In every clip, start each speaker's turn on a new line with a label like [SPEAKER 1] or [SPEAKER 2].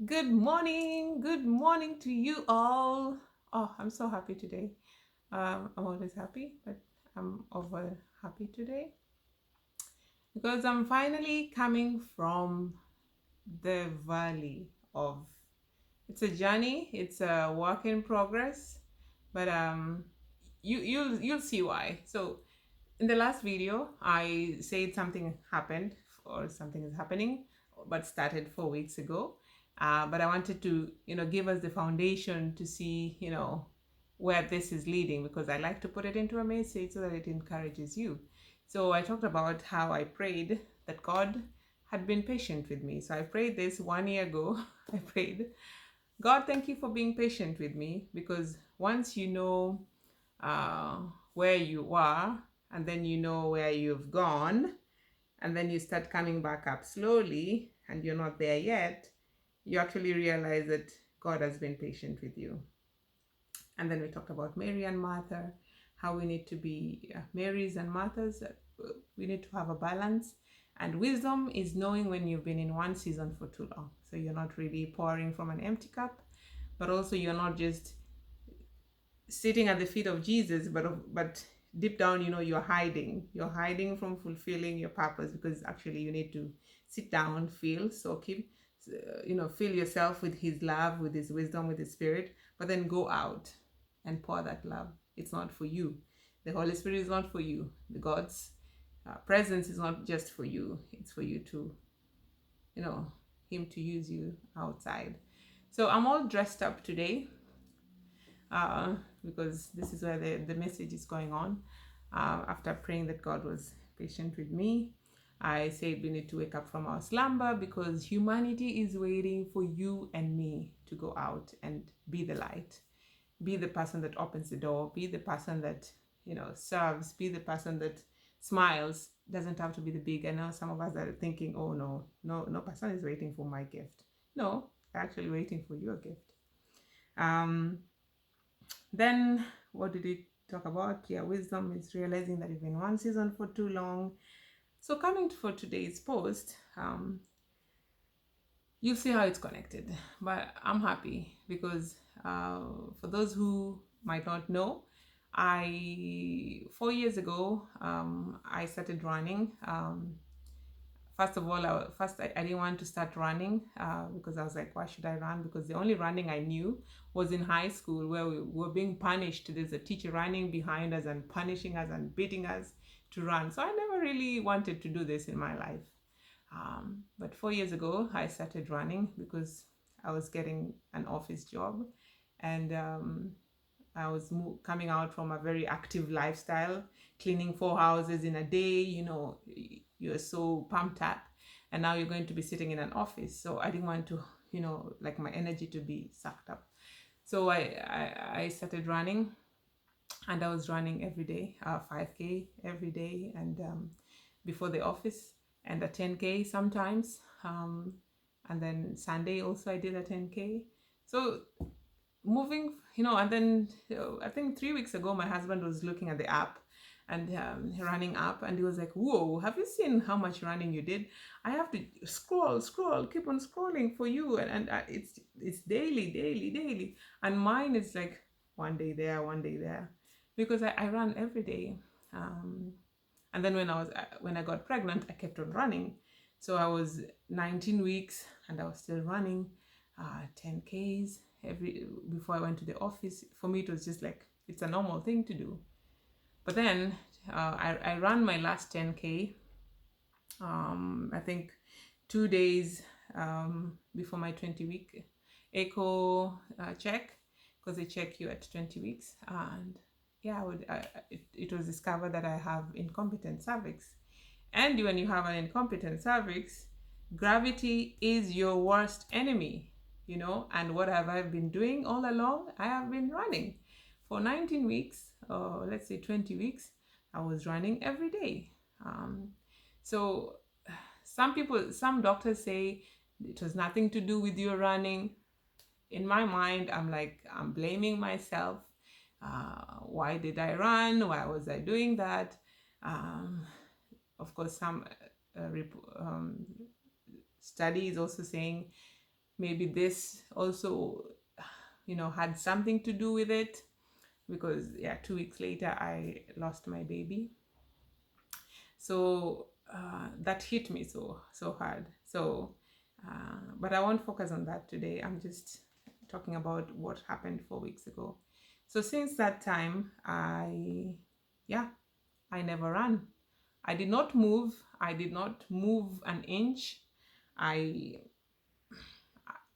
[SPEAKER 1] Good morning to you all. Oh, I'm so happy today. I'm always happy, but I'm over happy today because I'm finally coming from the valley of. It's a journey. It's a work in progress, but you'll see why. So in the last video, I said something happened or something is happening, but started 4 weeks ago. But I wanted to, give us the foundation to see, where this is leading because I like to put it into a message so that it encourages you. So I talked about how I prayed that God had been patient with me. So I prayed this 1 year ago. I prayed, God, thank you for being patient with me because once you know uh, where you are, and then you know where you've gone, and then you start coming back up slowly, and you're not there yet, you actually realize that God has been patient with you. And then we talked about Mary and Martha, how we need to be Marys and Marthas. We need to have a balance. And wisdom is knowing when you've been in one season for too long. So you're not really pouring from an empty cup, but also you're not just sitting at the feet of Jesus, but deep down, you're hiding. You're hiding from fulfilling your purpose because actually you need to sit down, feel, soak him, fill yourself with his love, with his wisdom, with his spirit, but then go out and pour that love. It's not for you. The Holy Spirit is not for you. The God's presence is not just for you. It's for you to, him to use you outside. So I'm all dressed up today uh, because this is where the message is going on. After praying that God was patient with me, I said we need to wake up from our slumber because humanity is waiting for you and me to go out and be the light, be the person that opens the door, be the person that serves, be the person that smiles. Doesn't have to be the big. I know some of us are thinking, oh no person is waiting for my gift. No, they're actually waiting for your gift. Then what did it talk about? Yeah, wisdom is realizing that you've been one season for too long. So coming for today's post, you'll see how it's connected. But I'm happy because for those who might not know, I 4 years ago I started running. First of all, I didn't want to start running because I was like, why should I run? Because the only running I knew was in high school where we were being punished. There's a teacher running behind us and punishing us and beating us to run. So I never really wanted to do this in my life. But 4 years ago, I started running because I was getting an office job and I was coming out from a very active lifestyle, cleaning 4 houses in a day. You're so pumped up, and now you're going to be sitting in an office. So I didn't want to, like my energy to be sucked up. So I started running, and I was running every day, 5K every day, and before the office, and a 10K sometimes. And then Sunday also I did a 10K. So moving, and then I think 3 weeks ago my husband was looking at the app and running up, and he was like, whoa, have you seen how much running you did? I have to scroll, keep on scrolling for you, and it's daily, and mine is like one day there, one day there, because I run every day. And then when I got pregnant, I kept on running. So I was 19 weeks and I was still running 10Ks every before I went to the office. For me, it was just like it's a normal thing to do. But then I ran my last 10K. I think 2 days before my 20-week echo check, because they check you at 20 weeks. And yeah, it was discovered that I have incompetent cervix. And when you have an incompetent cervix, gravity is your worst enemy, And what have I been doing all along? I have been running for 19 weeks, or let's say 20 weeks. I was running every day. So some doctors say it has nothing to do with your running. In my mind, I'm blaming myself. Why did I run? Why was I doing that? Of course, some study is also saying maybe this also, had something to do with it, because yeah, 2 weeks later I lost my baby. So that hit me so hard. So but I won't focus on that today. I'm just talking about what happened 4 weeks ago. So since that time, I never ran. I did not move. I did not move an inch. I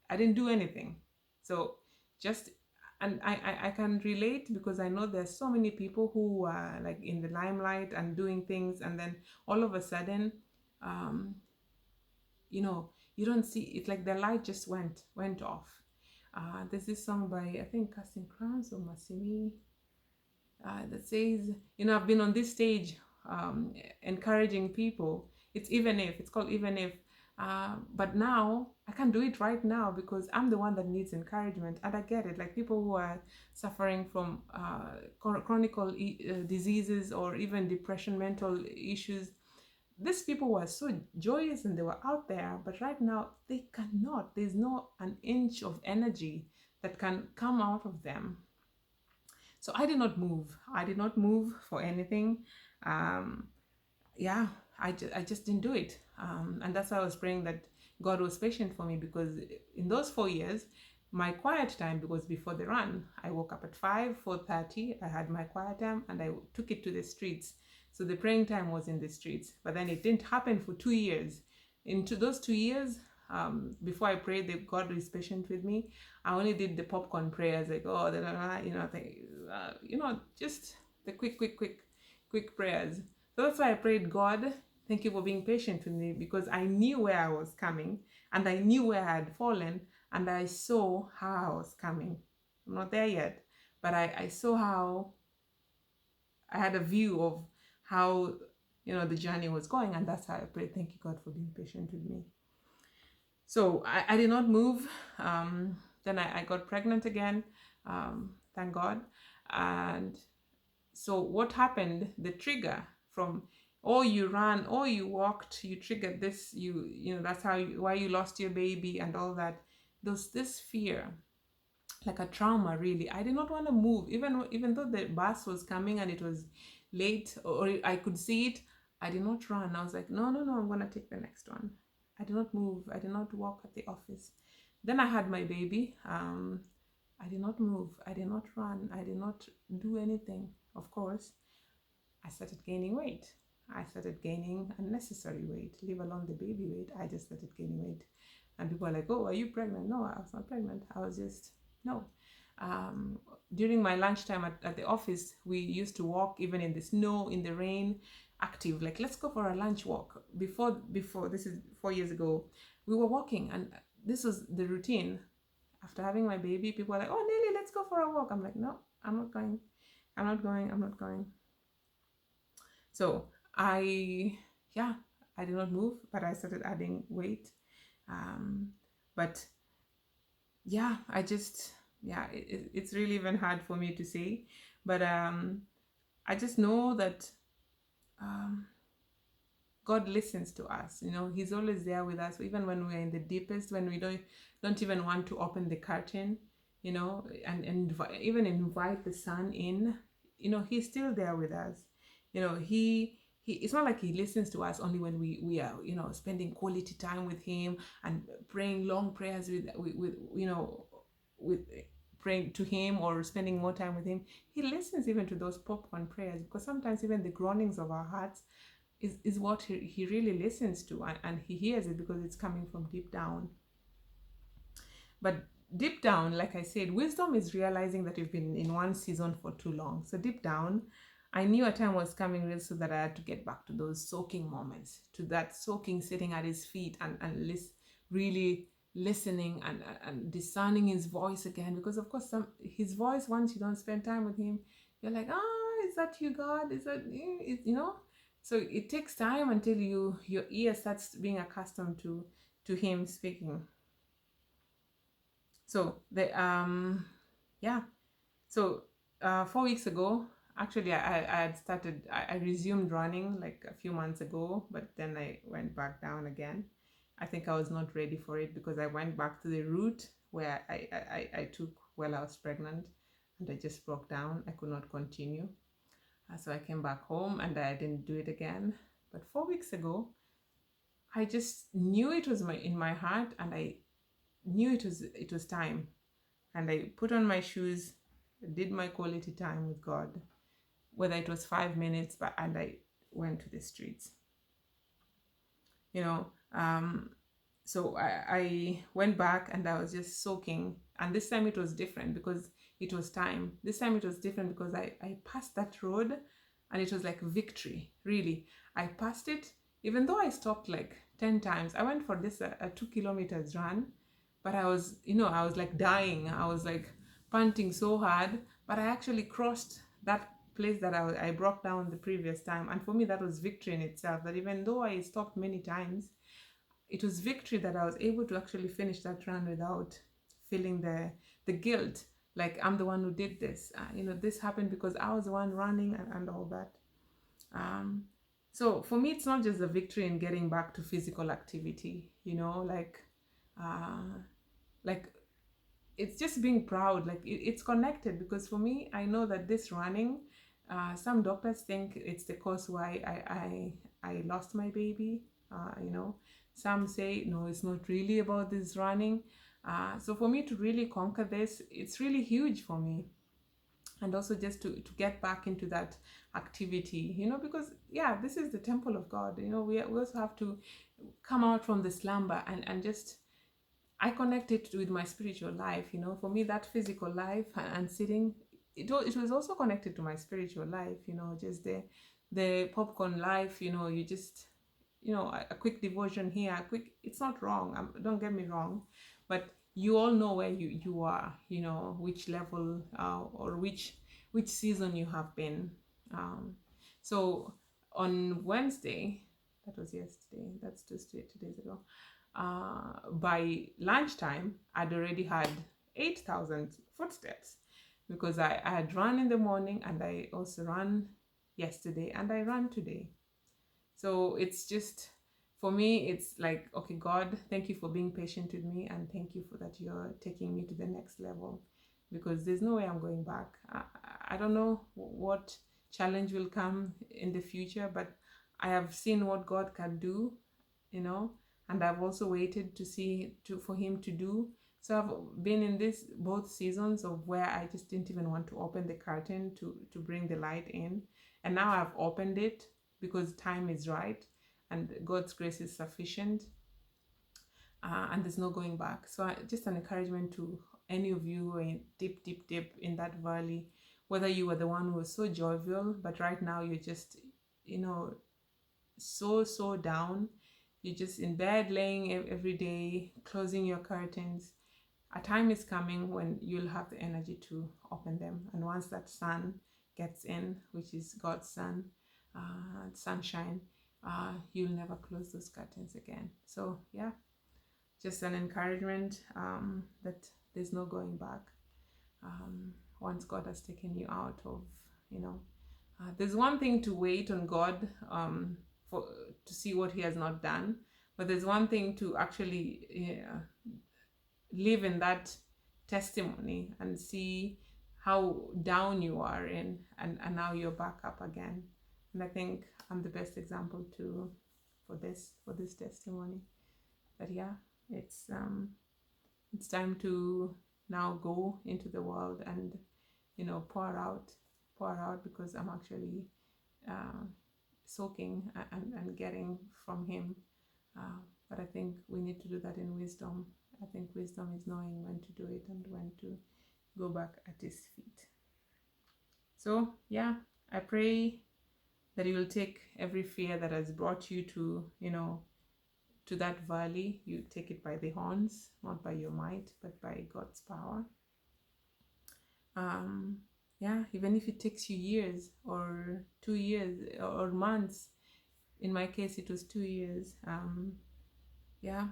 [SPEAKER 1] i didn't do anything. So just, and I can relate, because I know there's so many people who are like in the limelight and doing things, and then all of a sudden, um, you don't see it, like the light just went off. There's this song by, I think, Casting Crowns or Massimi, that says, I've been on this stage, encouraging people. It's called Even If. But now I can't do it right now, because I'm the one that needs encouragement. And I get it. Like people who are suffering from chronic diseases, or even depression, mental issues, these people were so joyous and they were out there, but right now they cannot. There's no an inch of energy that can come out of them. So I did not move. I did not move for anything. Um, yeah, I just didn't do it. And that's why I was praying that God was patient for me, because in those 4 years, my quiet time, because before the run, I woke up at 4:30. I had my quiet time and I took it to the streets. So the praying time was in the streets. But then it didn't happen for 2 years. Into those 2 years, before I prayed that God is patient with me, I only did the popcorn prayers, like, oh, da, da, da, just the quick prayers. So that's why I prayed, God, thank you for being patient with me, because I knew where I was coming, and I knew where I had fallen, and I saw how I was coming. I'm not there yet, but I saw how I had a view of how, the journey was going, and that's how I prayed, thank you, God, for being patient with me. So I did not move. Then I got pregnant again, thank God. And so what happened, the trigger from, oh, you ran, oh, you walked, you triggered this, that's why you lost your baby and all that. There's this fear, like a trauma, really. I did not want to move, even though the bus was coming and it was late, or I could see it. I did not run. I was like, no, I'm gonna take the next one. I did not move. I did not walk at the office. Then I had my baby. I did not move. I did not run. I did not do anything. Of course, I started gaining weight. I started gaining unnecessary weight, leave alone the baby weight. I just started gaining weight. And people are like, oh, are you pregnant? No, I was not pregnant. I was just, no. During my lunchtime at the office, we used to walk even in the snow, in the rain, active. Like, let's go for a lunch walk. Before, this is 4 years ago, we were walking, and this was the routine. After having my baby, people are like, oh, Nelly, let's go for a walk. I'm like, no, I'm not going. I'm not going. So I did not move, but I started adding weight. But yeah, it's really even hard for me to say, but I just know that God listens to us. He's always there with us, even when we're in the deepest, when we don't even want to open the curtain, and even invite the sun in. He's still there with us. He it's not like he listens to us only when we are, spending quality time with him and praying long prayers with praying to him, or spending more time with him. He listens even to those popcorn prayers, because sometimes even the groanings of our hearts is what he really listens to, and he hears it because it's coming from deep down. But deep down, like I said, wisdom is realizing that you've been in one season for too long. So deep down, I knew a time was coming real, so that I had to get back to those soaking moments, to that soaking, sitting at his feet and really listening and discerning his voice again. Because of course, his voice, once you don't spend time with him, you're like, is that you, God? Is that you? So it takes time until your ear starts being accustomed to him speaking. So so 4 weeks ago, actually, I had started, I resumed running like a few months ago, but then I went back down again. I think I was not ready for it because I went back to the route where I took while I was pregnant, and I just broke down. I could not continue. So I came back home and I didn't do it again. But 4 weeks ago, I just knew it was in my heart, and I knew it was time. And I put on my shoes, did my quality time with God, whether it was 5 minutes, and I went to the streets. You know, so I went back and I was just soaking. And this time it was different because it was time. This time it was different because I passed that road, and it was like victory, really. I passed it, even though I stopped like 10 times. I went for this a 2 kilometers run, but I was like dying. I was like panting so hard, but I actually crossed that place that I broke down the previous time. And for me, that was victory in itself, that even though I stopped many times, it was victory that I was able to actually finish that run without feeling the guilt, like I'm the one who did this. This happened because I was the one running, and all that. So for me, it's not just the victory in getting back to physical activity, uh, like it's just being proud. Like it's connected, because for me, I know that this running, some doctors think it's the cause why I lost my baby. Some say no, it's not really about this running. So for me to really conquer this, it's really huge for me. And also just to get back into that activity, because yeah, this is the temple of God. We also have to come out from the slumber, and just I connect it with my spiritual life. For me, that physical life and sitting, it was also connected to my spiritual life. Just the popcorn life. You just a quick devotion here, it's not wrong. Don't get me wrong, but you all know where you are. Which level, or which season you have been. So on Wednesday, that was yesterday. That's just 2 days ago. By lunchtime, I'd already had 8,000 footsteps, because I had run in the morning, and I also ran yesterday, and I ran today. So it's just, for me, it's like, okay, God, thank you for being patient with me, and thank you for that you're taking me to the next level, because there's no way I'm going back. I don't know what challenge will come in the future, but I have seen what God can do, and I've also waited to see for him to do. So I've been in this both seasons of where I just didn't even want to open the curtain to bring the light in, and now I've opened it because time is right and God's grace is sufficient, and there's no going back. So just an encouragement to any of you who are deep in that valley, whether you were the one who was so jovial, but right now you're just, so down. You're just in bed, laying every day, closing your curtains. A time is coming when you'll have the energy to open them. And once that sun gets in, which is God's sun, sunshine, you'll never close those curtains again. So yeah, just an encouragement, that there's no going back. Once God has taken you out of, there's one thing to wait on God, to see what he has not done, but there's one thing to actually live in that testimony and see how down you are and now you're back up again. And I think I'm the best example for this testimony, that yeah, it's time to now go into the world and pour out, because I'm actually soaking and getting from him. But I think we need to do that in wisdom. I think wisdom is knowing when to do it and when to go back at his feet. So yeah, I pray that you will take every fear that has brought you to that valley. You take it by the horns, not by your might, but by God's power. Yeah, even if it takes you years or 2 years or months. In my case, it was 2 years. Yeah,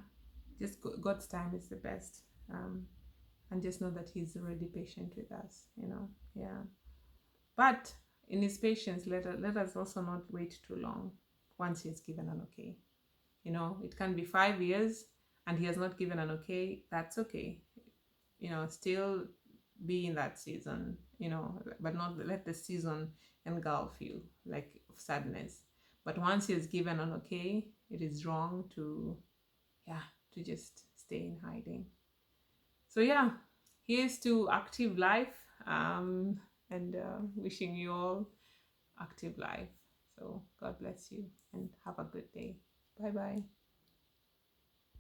[SPEAKER 1] just God's time is the best. And just know that he's already patient with us, yeah. But in his patience, let us also not wait too long once he has given an okay. It can be 5 years and he has not given an okay. That's okay. Still be in that season, but not let the season engulf you like sadness. But once he has given an okay, it is wrong to, yeah, to just stay in hiding. So yeah, here's to active life, and wishing you all active life. So God bless you and have a good day. Bye bye.